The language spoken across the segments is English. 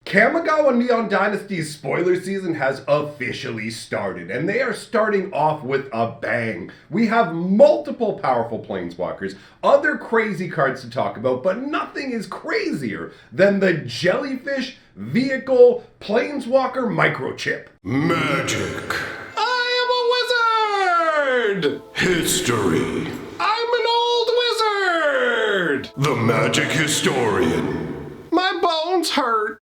Kamigawa Neon Dynasty's spoiler season has officially started, and they are starting off with a bang. We have multiple powerful Planeswalkers, other crazy cards to talk about, but nothing is crazier than the Jellyfish Vehicle Planeswalker Microchip. Magic. I am a wizard! History. I'm an old wizard! The Magic Historian. My bones hurt.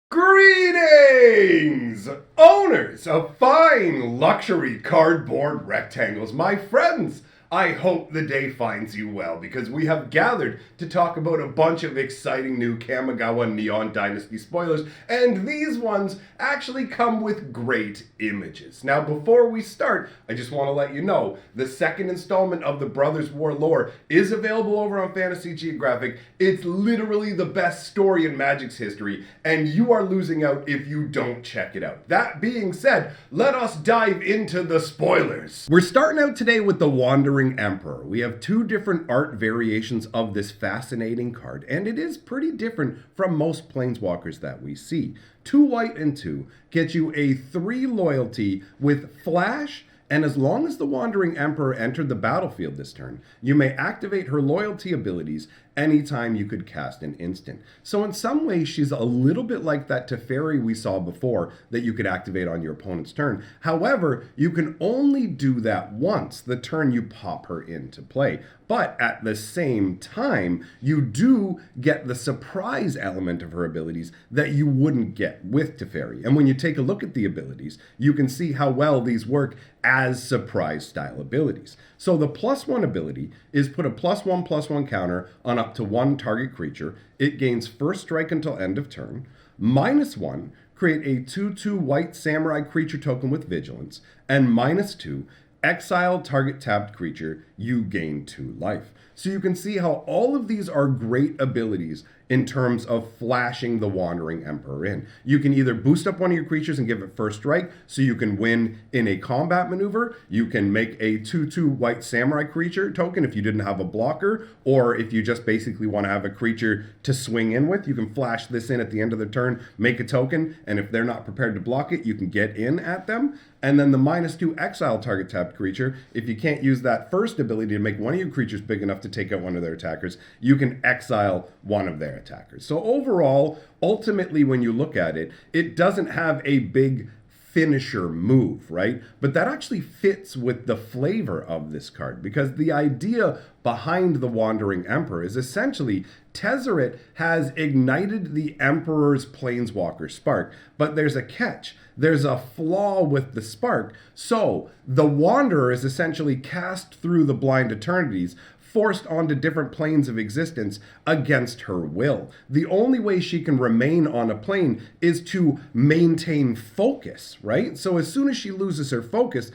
Greetings, owners of fine luxury cardboard rectangles, my friends. I hope the day finds you well, because we have gathered to talk about a bunch of exciting new Kamigawa Neon Dynasty spoilers, and these ones actually come with great images. Now, before we start, I just want to let you know, the second installment of the Brothers War lore is available over on Fantasy Geographic. It's literally the best story in Magic's history, and you are losing out if you don't check it out. That being said, let us dive into the spoilers. We're starting out today with the Wandering Emperor. We have two different art variations of this fascinating card, and it is pretty different from most Planeswalkers that we see. 2 white and 2 get you a 3 loyalty with flash, and as long as the Wandering Emperor entered the battlefield this turn, you may activate her loyalty abilities anytime you could cast an instant. So in some ways, she's a little bit like that Teferi we saw before that you could activate on your opponent's turn. However, you can only do that once the turn you pop her into play. But at the same time, you do get the surprise element of her abilities that you wouldn't get with Teferi. And when you take a look at the abilities, you can see how well these work as surprise style abilities. So the +1 ability is put a +1/+1 counter on up to 1 target creature. It gains first strike until end of turn. -1, create a 2/2 white samurai creature token with vigilance. And -2, exile target tapped creature, you gain 2 life. So you can see how all of these are great abilities in terms of flashing the Wandering Emperor in. You can either boost up one of your creatures and give it first strike so you can win in a combat maneuver. You can make a 2/2 white samurai creature token if you didn't have a blocker, or if you just basically want to have a creature to swing in with, you can flash this in at the end of the turn, make a token, and if they're not prepared to block it, you can get in at them. And then the -2 exile target tapped creature, if you can't use that first ability to make one of your creatures big enough to take out one of their attackers, you can exile one of their attackers. So overall, ultimately, when you look at it, it doesn't have a big finisher move, right? But that actually fits with the flavor of this card, because the idea behind the Wandering Emperor is essentially Tezzeret has ignited the Emperor's Planeswalker spark, but there's a catch. There's a flaw with the spark. So the Wanderer is essentially cast through the Blind Eternities, forced onto different planes of existence against her will. The only way she can remain on a plane is to maintain focus, right? So as soon as she loses her focus,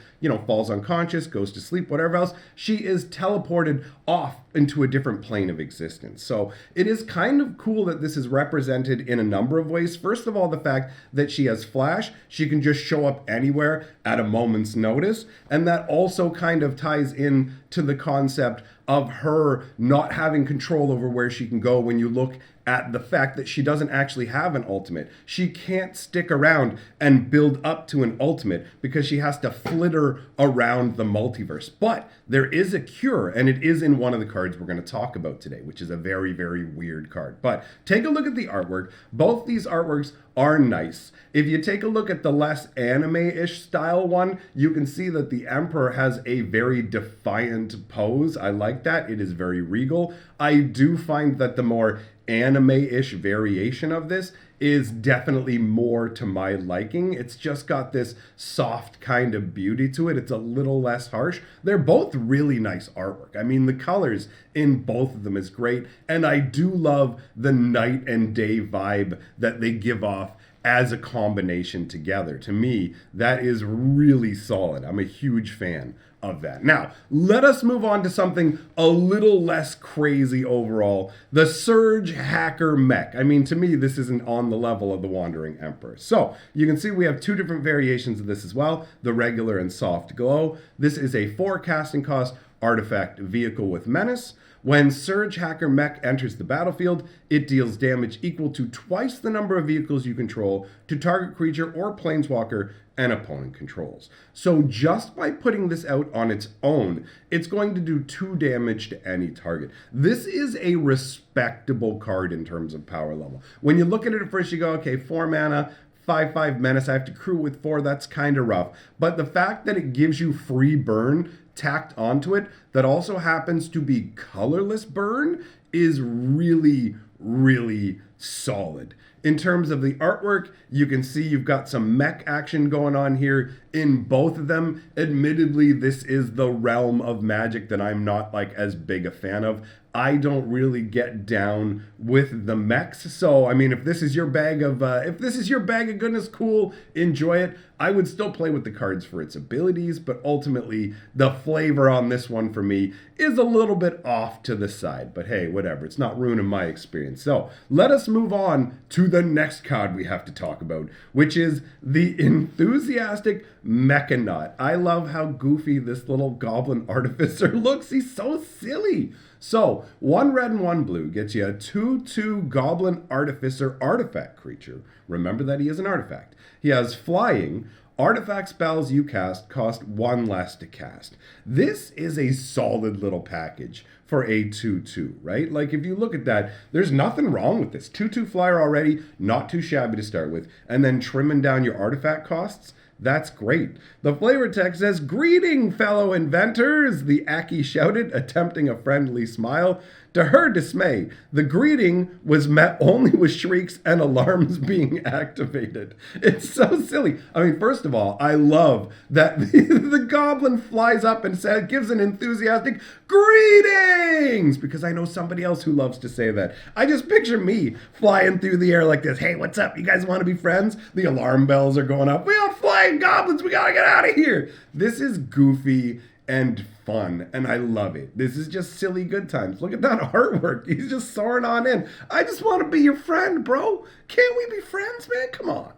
falls unconscious, goes to sleep, whatever else, she is teleported off into a different plane of existence. So it is kind of cool that this is represented in a number of ways. First of all, the fact that she has flash, she can just show up anywhere at a moment's notice. And that also kind of ties in to the concept of her not having control over where she can go when you look at the fact that she doesn't actually have an ultimate. She can't stick around and build up to an ultimate because she has to flitter around the multiverse. But there is a cure, and it is in one of the cards we're going to talk about today, which is a very, very weird card. But take a look at the artwork. Both these artworks are nice. If you take a look at the less anime-ish style one, you can see that the Emperor has a very defiant pose. I like that. It is very regal. I do find that the more anime-ish variation of this is definitely more to my liking. It's just got this soft kind of beauty to it. It's a little less harsh. They're both really nice artwork. I mean, the colors in both of them is great, and I do love the night and day vibe that they give off as a combination together. To me, that is really solid. I'm a huge fan of that. Now, let us move on to something a little less crazy overall. The Surge Hacker Mech. I mean, to me, this isn't on the level of the Wandering Emperor. So, you can see we have 2 different variations of this as well, the regular and soft glow. This is a 4 casting cost artifact vehicle with menace. When Surge Hacker Mech enters the battlefield, it deals damage equal to twice the number of vehicles you control to target creature or planeswalker an opponent controls. So just by putting this out on its own, it's going to do 2 damage to any target. This is a respectable card in terms of power level. When you look at it at first, you go, okay, 4 mana, 5/5 menace, I have to crew with 4, that's kind of rough. But the fact that it gives you free burn tacked onto it that also happens to be colorless burn is really, really solid. In terms of the artwork, you can see you've got some mech action going on here in both of them. Admittedly, this is the realm of Magic that I'm not like as big a fan of. I don't really get down with the mechs. So, I mean, if this is your bag of goodness, cool, enjoy it. I would still play with the cards for its abilities, but ultimately the flavor on this one for me is a little bit off to the side. But hey, whatever. It's not ruining my experience. So let us move on to the next card we have to talk about, which is the Enthusiastic Mechanaut. I love how goofy this little goblin artificer looks. He's so silly. So, 1 red and 1 blue gets you a 2/2 Goblin Artificer artifact creature. Remember that he is an artifact. He has flying. Artifact spells you cast cost 1 less to cast. This is a solid little package for a 2/2, right? Like, if you look at that, there's nothing wrong with this. 2/2 flyer already, not too shabby to start with. And then trimming down your artifact costs, that's great. The flavor text says, "Greeting, fellow inventors," the Aki shouted, attempting a friendly smile. To her dismay, the greeting was met only with shrieks and alarms being activated. It's so silly. I mean, first of all, I love that the goblin flies up and gives an enthusiastic greetings, because I know somebody else who loves to say that. I just picture me flying through the air like this. Hey, what's up? You guys want to be friends? The alarm bells are going up. We got flying goblins. We got to get out of here. This is goofy and fun, and I love it. This is just silly good times. Look at that artwork. He's just soaring on in. I just want to be your friend, bro. Can't we be friends, man? Come on.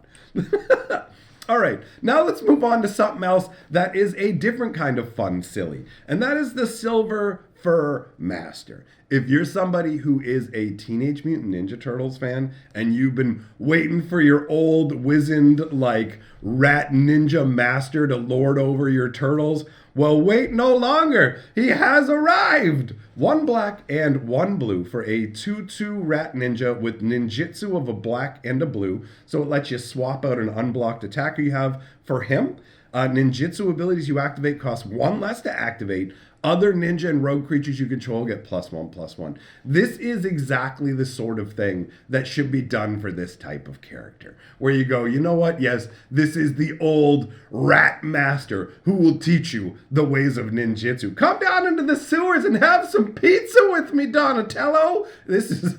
All right, now let's move on to something else that is a different kind of fun silly, and that is the Silver Fur Master. If you're somebody who is a Teenage Mutant Ninja Turtles fan and you've been waiting for your old wizened like rat ninja master to lord over your turtles, well, wait no longer. He has arrived. 1 black and 1 blue for a 2/2 rat ninja with ninjutsu of a black and a blue. So it lets you swap out an unblocked attacker you have for him. Ninjutsu abilities you activate cost 1 less to activate. Other ninja and rogue creatures you control get +1/+1. This is exactly the sort of thing that should be done for this type of character. Where you go, you know what? Yes, this is the old rat master who will teach you the ways of ninjutsu. Come down into the sewers and have some pizza with me, Donatello. This is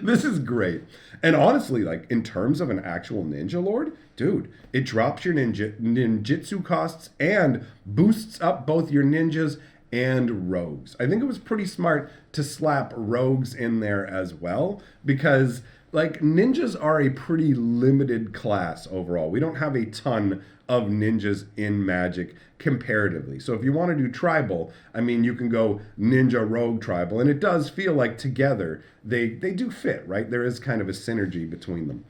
this is great. And honestly, like in terms of an actual ninja lord, dude, it drops your ninjutsu costs and boosts up both your ninjas and rogues. I think it was pretty smart to slap rogues in there as well, because like ninjas are a pretty limited class overall. We don't have a ton of ninjas in Magic comparatively. So if you want to do tribal, I mean, you can go ninja rogue tribal, and it does feel like together they do fit, right? There is kind of a synergy between them.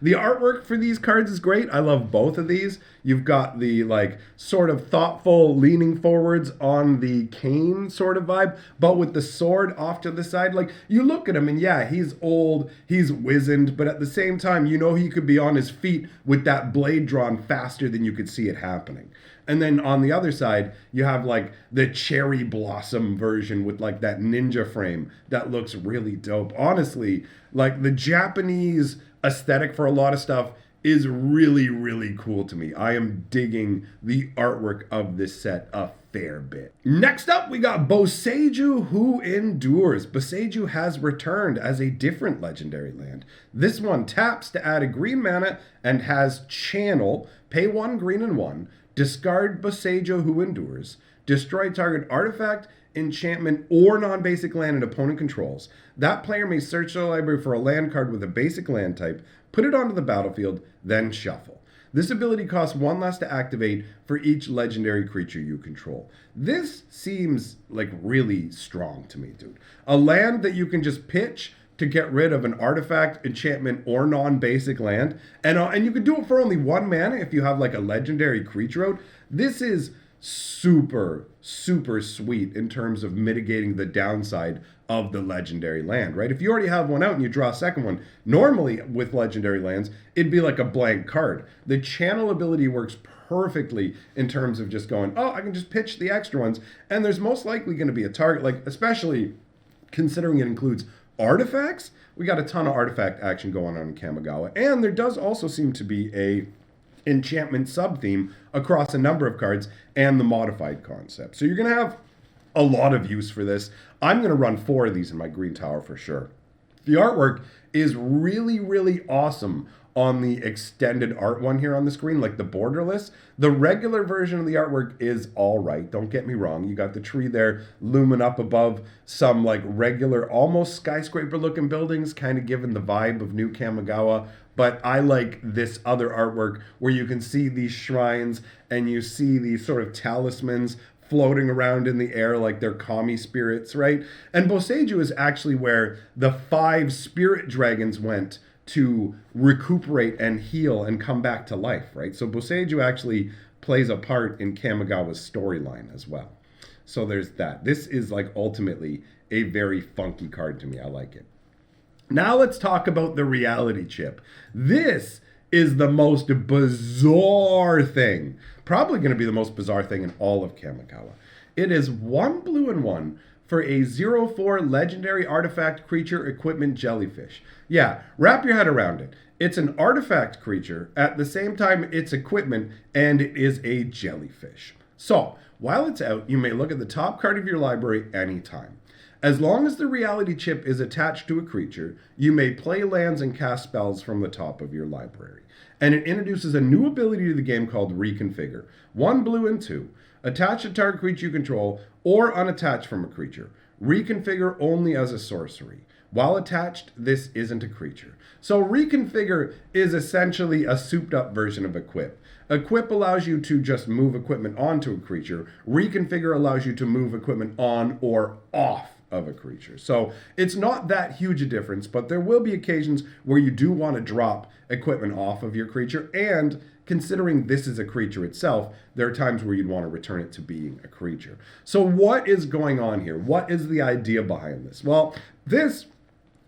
The artwork for these cards is great. I love both of these. You've got the like sort of thoughtful leaning forwards on the cane sort of vibe, but with the sword off to the side. Like you look at him and yeah, he's old, he's wizened, but at the same time, you know he could be on his feet with that blade drawn faster than you could see it happening. And then on the other side, you have like the cherry blossom version with like that ninja frame that looks really dope. Honestly, like the Japanese aesthetic for a lot of stuff is really, really cool to me. I am digging the artwork of this set a fair bit. Next up, we got Boseiju Who Endures. Boseiju has returned as a different legendary land. This one taps to add a green mana and has Channel, pay 1 green and 1, discard Boseiju Who Endures, destroy target artifact, enchantment, or non-basic land an opponent controls. That player may search their library for a land card with a basic land type, put it onto the battlefield, then shuffle. This ability costs 1 less to activate for each legendary creature you control. This seems like really strong to me, dude. A land that you can just pitch to get rid of an artifact, enchantment, or non-basic land, and you can do it for only 1 mana if you have like a legendary creature out. This is super, super sweet in terms of mitigating the downside of the legendary land, right? If you already have one out and you draw a second one, normally with legendary lands, it'd be like a blank card. The channel ability works perfectly in terms of just going, oh, I can just pitch the extra ones, and there's most likely going to be a target, like especially considering it includes artifacts. We got a ton of artifact action going on in Kamigawa, and there does also seem to be a enchantment sub-theme across a number of cards and the modified concept. So you're going to have a lot of use for this. I'm going to run 4 of these in my green tower for sure. The artwork is really, really awesome on the extended art one here on the screen, like the borderless. The regular version of the artwork is all right. Don't get me wrong. You got the tree there looming up above some like regular, almost skyscraper looking buildings, kind of giving the vibe of New Kamigawa. But I like this other artwork where you can see these shrines and you see these sort of talismans floating around in the air like they're kami spirits, right? And Boseiju is actually where the 5 spirit dragons went to recuperate and heal and come back to life, right? So Boseiju actually plays a part in Kamigawa's storyline as well. So there's that. This is like ultimately a very funky card to me. I like it. Now let's talk about the reality chip. This is the most bizarre thing. Probably going to be the most bizarre thing in all of Kamigawa. It is 1 blue and 1 for a 0/4 legendary artifact creature equipment Jellyfish. Yeah, wrap your head around it. It's an artifact creature, at the same time it's equipment, and it is a jellyfish. So, while it's out, you may look at the top card of your library anytime. As long as the reality chip is attached to a creature, you may play lands and cast spells from the top of your library. And it introduces a new ability to the game called Reconfigure. 1 blue and 2. Attach a target creature you control or unattach from a creature. Reconfigure only as a sorcery. While attached, this isn't a creature. So Reconfigure is essentially a souped up version of Equip. Equip allows you to just move equipment onto a creature. Reconfigure allows you to move equipment on or off of a creature. So it's not that huge a difference, but there will be occasions where you do want to drop equipment off of your creature, and considering this is a creature itself, there are times where you'd want to return it to being a creature. So what is going on here? What is the idea behind this? Well, this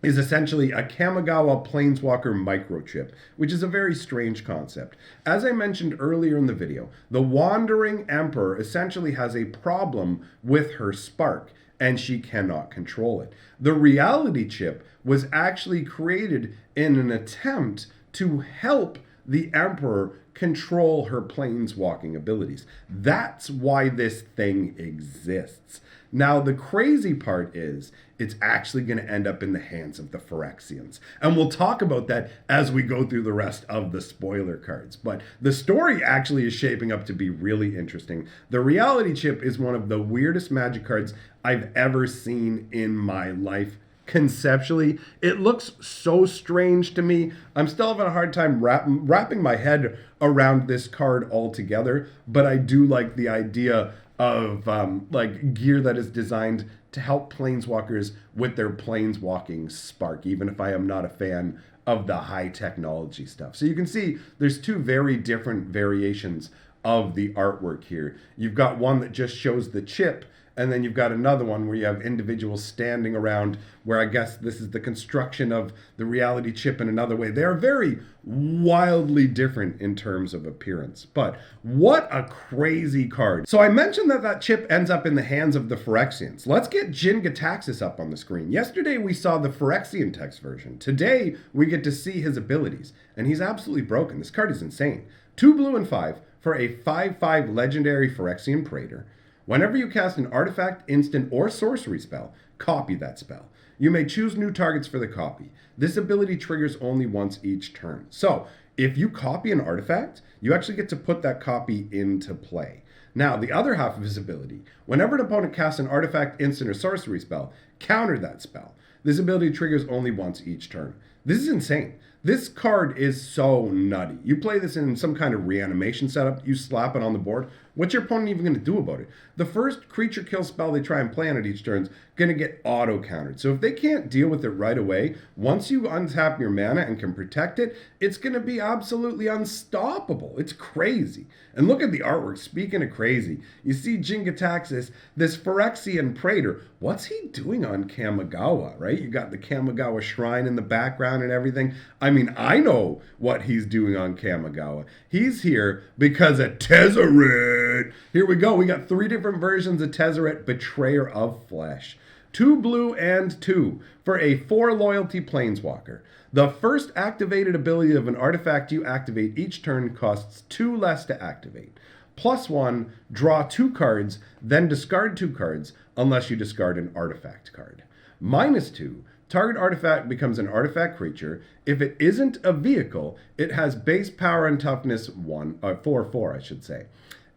is essentially a Kamigawa Planeswalker microchip, which is a very strange concept. As I mentioned earlier in the video, the Wandering Emperor essentially has a problem with her spark, and she cannot control it. The reality chip was actually created in an attempt to help the Emperor control her planeswalking abilities. That's why this thing exists. Now, the crazy part is it's actually going to end up in the hands of the Phyrexians. And we'll talk about that as we go through the rest of the spoiler cards. But the story actually is shaping up to be really interesting. The reality chip is one of the weirdest Magic cards I've ever seen in my life. Conceptually, it looks so strange to me. I'm still having a hard time wrapping my head around this card altogether, but I do like the idea of like gear that is designed to help planeswalkers with their planeswalking spark, even if I am not a fan of the high technology stuff. So you can see there's 2 very different variations of the artwork here. You've got one that just shows the chip, and then you've got another one where you have individuals standing around, where I guess this is the construction of the reality chip in another way. They are very wildly different in terms of appearance. But what a crazy card. So I mentioned that that chip ends up in the hands of the Phyrexians. Let's get Jin Gitaxias up on the screen. Yesterday we saw the Phyrexian text version. Today we get to see his abilities, and he's absolutely broken. This card is insane. 2 blue and 5 for a 5/5 legendary Phyrexian Praetor. Whenever you cast an artifact, instant, or sorcery spell, copy that spell. You may choose new targets for the copy. This ability triggers only once each turn. So, if you copy an artifact, you actually get to put that copy into play. Now, the other half of his ability, whenever an opponent casts an artifact, instant, or sorcery spell, counter that spell. This ability triggers only once each turn. This is insane. This card is so nutty. You play this in some kind of reanimation setup, you slap it on the board. What's your opponent even going to do about it? The first creature kill spell they try and plan at each turn is going to get auto-countered. So if they can't deal with it right away, once you untap your mana and can protect it, it's going to be absolutely unstoppable. It's crazy. And look at the artwork. Speaking of crazy, you see Jin-Gitaxias, this Phyrexian Praetor. What's he doing on Kamigawa, right? You got the Kamigawa shrine in the background and everything. I mean, I know what he's doing on Kamigawa. He's here because of Tezzeret. Here we go. We got 3 different versions of Tezzeret, Betrayer of Flesh. 2 blue and 2 for a 4 loyalty planeswalker. The first activated ability of an artifact you activate each turn costs 2 less to activate. +1, draw 2 cards, then discard 2 cards unless you discard an artifact card. -2, target artifact becomes an artifact creature. If it isn't a vehicle, it has base power and toughness 4/4, I should say.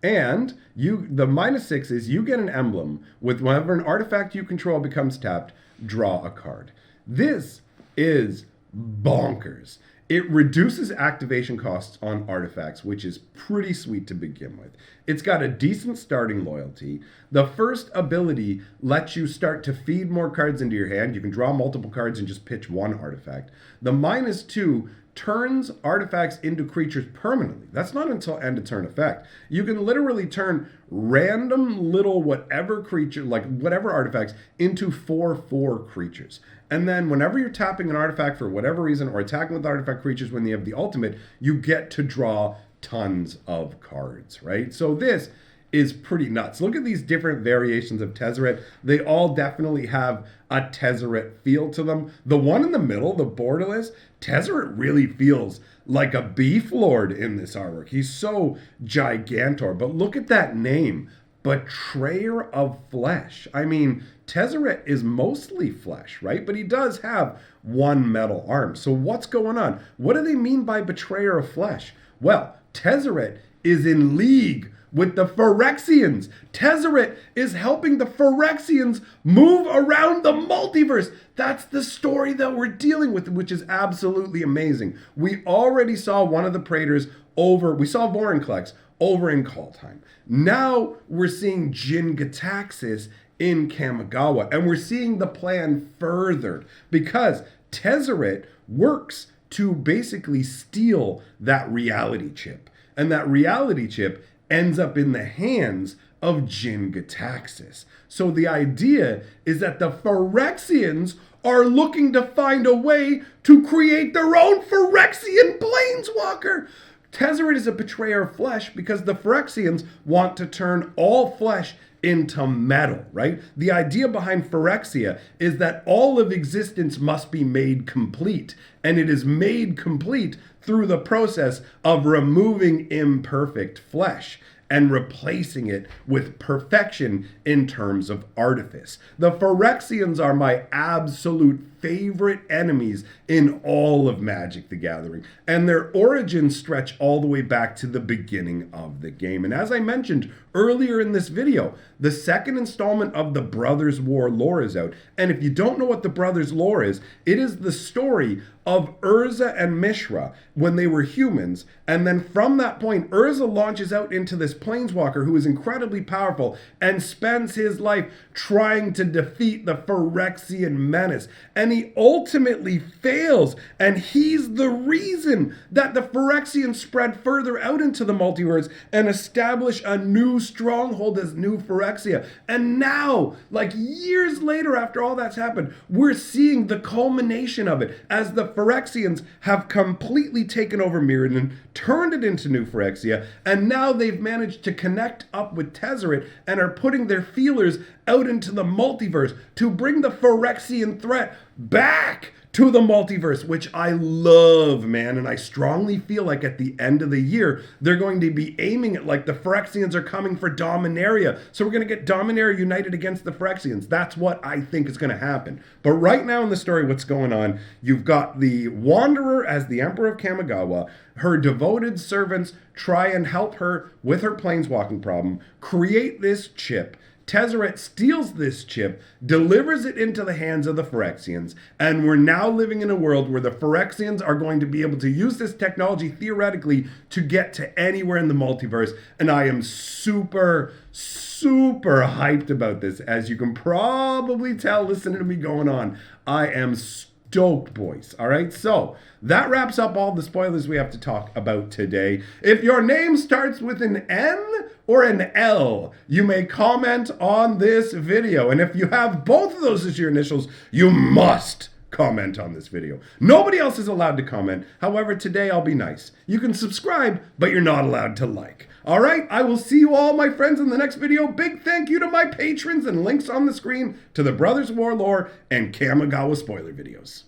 And the -6 is you get an emblem with whenever an artifact you control becomes tapped, draw a card. This is bonkers. It reduces activation costs on artifacts, which is pretty sweet to begin with. It's got a decent starting loyalty. The first ability lets you start to feed more cards into your hand. You can draw multiple cards and just pitch 1 artifact. The -2 turns artifacts into creatures permanently. That's not until end of turn effect. You can literally turn random little whatever creature, like whatever artifacts, into 4/4 creatures. And then whenever you're tapping an artifact for whatever reason or attacking with artifact creatures when they have the ultimate, you get to draw tons of cards, right? So this is pretty nuts. Look at these different variations of Tezzeret. They all definitely have a Tezzeret feel to them. The one in the middle, the borderless, Tezzeret really feels like a beef lord in this artwork. He's so gigantor. But look at that name, Betrayer of Flesh. I mean, Tezzeret is mostly flesh, right? But he does have 1 metal arm. So what's going on? What do they mean by Betrayer of Flesh? Well, Tezzeret is in league with the Phyrexians. Tezzeret is helping the Phyrexians move around the multiverse. That's the story that we're dealing with, which is absolutely amazing. We already saw one of the Praetors we saw Vorinclex over in Kaldheim. Now we're seeing Jin-Gitaxias in Kamigawa, and we're seeing the plan furthered because Tezzeret works to basically steal that reality chip. And that reality chip ends up in the hands of Jin-Gitaxias. So the idea is that the Phyrexians are looking to find a way to create their own Phyrexian planeswalker. Tezzeret is a betrayer of flesh because the Phyrexians want to turn all flesh into metal, right? The idea behind Phyrexia is that all of existence must be made complete, and it is made complete through the process of removing imperfect flesh and replacing it with perfection in terms of artifice. The Phyrexians are my absolute favorite enemies in all of Magic the Gathering, and their origins stretch all the way back to the beginning of the game. And as I mentioned earlier in this video, the second installment of the Brothers War lore is out. And if you don't know what the Brothers lore is, it is the story of Urza and Mishra when they were humans. And then from that point, Urza launches out into this planeswalker who is incredibly powerful and spends his life trying to defeat the Phyrexian menace. And he ultimately fails. And he's the reason that the Phyrexians spread further out into the multiverse and establish a new stronghold as New Phyrexia. And now, like years later after all that's happened, we're seeing the culmination of it as the Phyrexians have completely taken over Mirrodin, turned it into New Phyrexia, and now they've managed to connect up with Tezzeret and are putting their feelers out into the multiverse to bring the Phyrexian threat back to the multiverse, which I love, man. And I strongly feel like at the end of the year, they're going to be aiming it like the Phyrexians are coming for Dominaria. So we're going to get Dominaria united against the Phyrexians. That's what I think is going to happen. But right now in the story, what's going on? You've got the Wanderer as the Emperor of Kamigawa. Her devoted servants try and help her with her planeswalking problem, create this chip. Tezzeret steals this chip, delivers it into the hands of the Phyrexians, and we're now living in a world where the Phyrexians are going to be able to use this technology theoretically to get to anywhere in the multiverse, and I am super hyped about this. As you can probably tell listening to me going on, I am stoked, boys. All right, so that wraps up all the spoilers we have to talk about today. If your name starts with an N or an L, you may comment on this video. And if you have both of those as your initials, you must comment on this video. Nobody else is allowed to comment. However, today I'll be nice. You can subscribe, but you're not allowed to like. All right, I will see you all, my friends, in the next video. Big thank you to my patrons and links on the screen to the Brothers War Lore and Kamigawa spoiler videos.